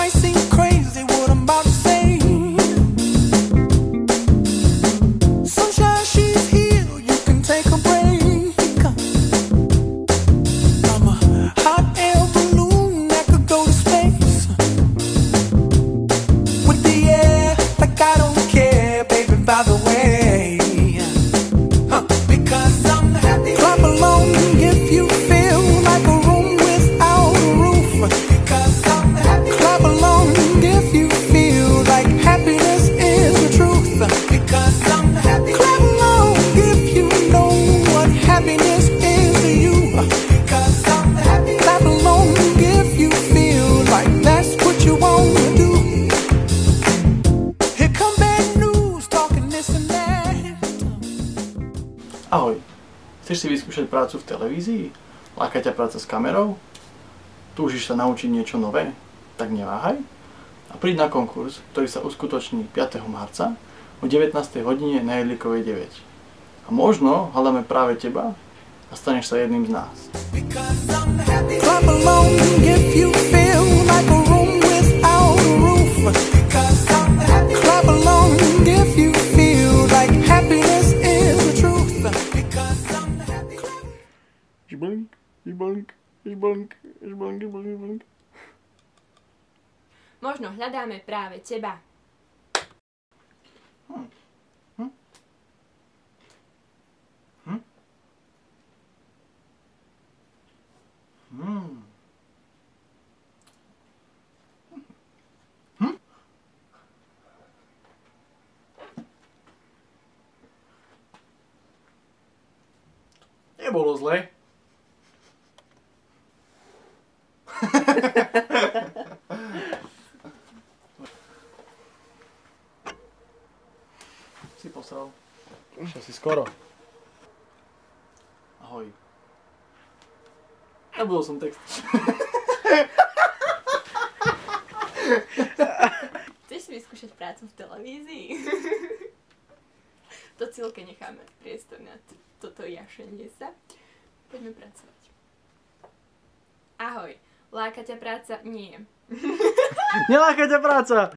might seem crazy what I'm about to say. Sunshine, she's here, you can take a break. I'm a hot air balloon that could go to space. With the air, like I don't care, baby, by the way. Because I'm happy. Clap along if you feel like a room without a roof. Because I'm happy. Clap along if you feel like happiness is the truth. Because I'm happy. Clap along if you know what happiness is to you. Because I'm happy. Clap along if you feel like that's what you want to do. Here come bad news, talking this and that. Ahoj, chceš si vyskúšať prácu v televízii? Láka ťa práca s kamerou? Túžiš sa naučiť niečo nové? Tak neváhaj a príď na konkurs, ktorý sa uskutoční 5. marca o 19. hodine na Jedlíkovej 9. A možno hľadáme práve teba a staneš sa jedným z nás. Clap along if you feel like a room without a roof. Clap along if you feel like happiness is the truth. Žbank, žbank, žbank, žbank, žbank, žbank. Možno hľadáme práve teba. Nebolo zle. Si posral. Už asi skoro. Ahoj. Nebudol som text. Chceš si vyskúšať prácu v televízii? To Cilke necháme priestor na toto jašenie sa. Poďme pracovať. Ahoj. Láka ťa práca? Nie. Neláka ťa práca!